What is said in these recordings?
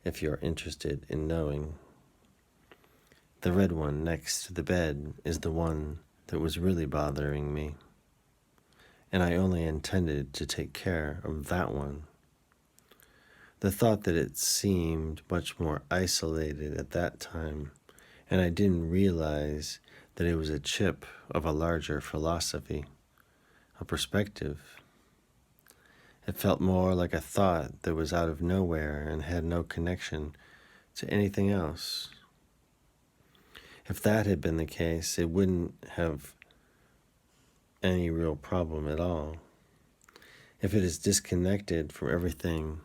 if you're interested in knowing. The red one next to the bed is the one that was really bothering me, and I only intended to take care of that one. The thought that it seemed much more isolated at that time, and I didn't realize that it was a chip of a larger philosophy, a perspective. It felt more like a thought that was out of nowhere and had no connection to anything else. If that had been the case, it wouldn't have any real problem at all. If it is disconnected from everything,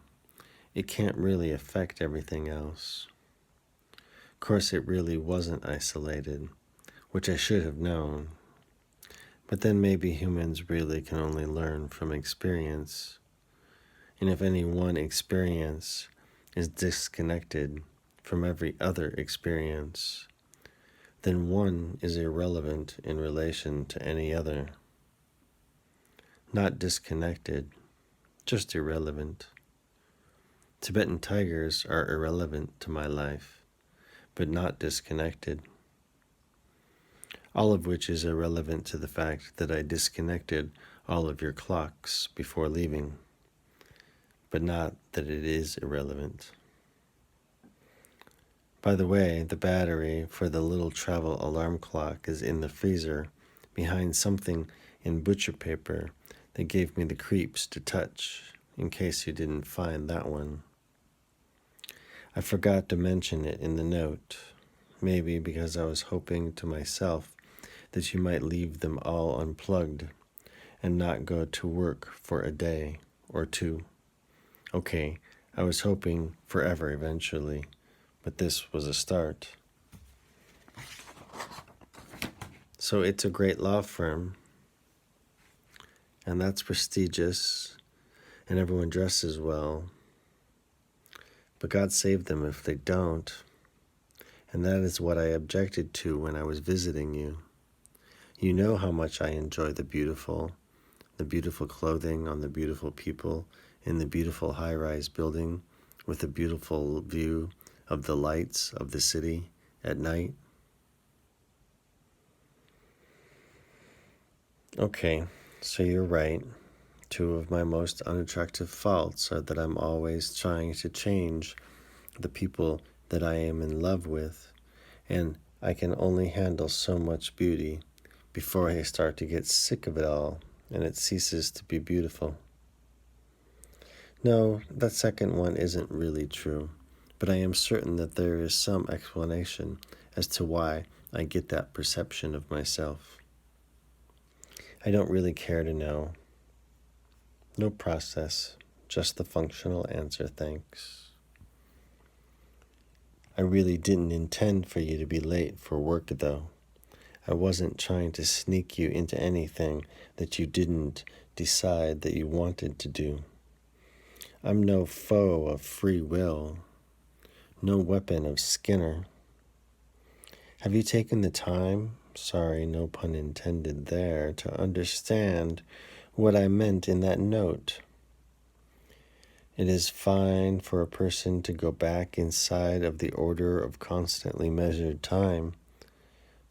it can't really affect everything else. Of course, it really wasn't isolated, which I should have known. But then maybe humans really can only learn from experience. And if any one experience is disconnected from every other experience, then one is irrelevant in relation to any other. Not disconnected, just irrelevant. Tibetan tigers are irrelevant to my life, but not disconnected. All of which is irrelevant to the fact that I disconnected all of your clocks before leaving, but not that it is irrelevant. By the way, the battery for the little travel alarm clock is in the freezer behind something in butcher paper that gave me the creeps to touch, in case you didn't find that one. I forgot to mention it in the note, maybe because I was hoping to myself that you might leave them all unplugged and not go to work for a day or two. Okay, I was hoping forever eventually, but this was a start. So it's a great law firm, and that's prestigious, and everyone dresses well. But God save them if they don't, and that is what I objected to when I was visiting you. You know how much I enjoy the beautiful clothing on the beautiful people in the beautiful high-rise building with a beautiful view of the lights of the city at night. Okay, so you're right. Two of my most unattractive faults are that I'm always trying to change the people that I am in love with, and I can only handle so much beauty before I start to get sick of it all and it ceases to be beautiful. No, that second one isn't really true, but I am certain that there is some explanation as to why I get that perception of myself. I don't really care to know. No process, just the functional answer, thanks. I really didn't intend for you to be late for work, though. I wasn't trying to sneak you into anything that you didn't decide that you wanted to do. I'm no foe of free will, no weapon of Skinner. Have you taken the time, sorry, no pun intended there, to understand what I meant in that note? It is fine for a person to go back inside of the order of constantly measured time,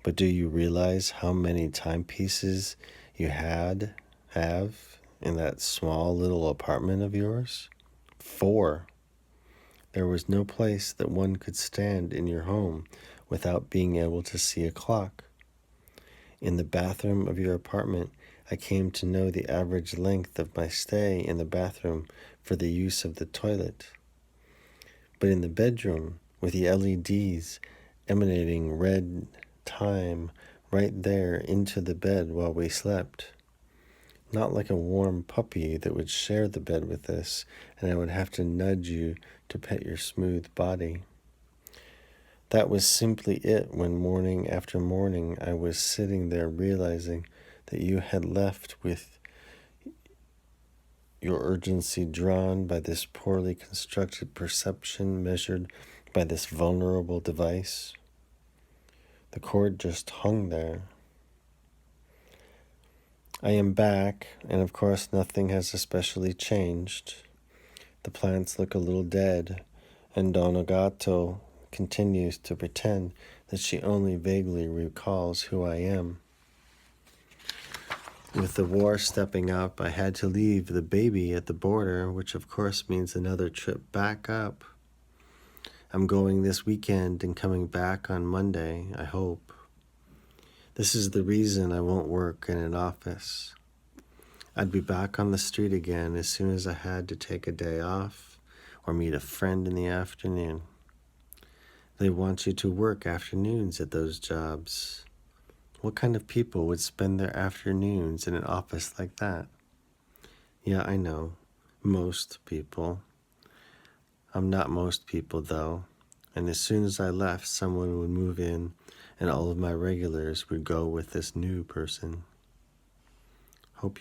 but do you realize how many timepieces you have in that small little apartment of yours? 4. There was no place that one could stand in your home without being able to see a clock. In the bathroom of your apartment, I came to know the average length of my stay in the bathroom for the use of the toilet. But in the bedroom, with the LEDs emanating red time right there into the bed while we slept, not like a warm puppy that would share the bed with us and I would have to nudge you to pet your smooth body. That was simply it when morning after morning I was sitting there realizing that you had left with your urgency drawn by this poorly constructed perception measured by this vulnerable device. The cord just hung there. I am back, and of course nothing has especially changed. The plants look a little dead, And Donogato continues to pretend that she only vaguely recalls who I am. With the war stepping up, I had to leave the baby at the border, which of course means another trip back up. I'm going this weekend and coming back on Monday, I hope. This is the reason I won't work in an office. I'd be back on the street again as soon as I had to take a day off or meet a friend in the afternoon. They want you to work afternoons at those jobs. What kind of people would spend their afternoons in an office like that? Yeah, I know. Most people. I'm not most people, though. And as soon as I left, someone would move in, and all of my regulars would go with this new person.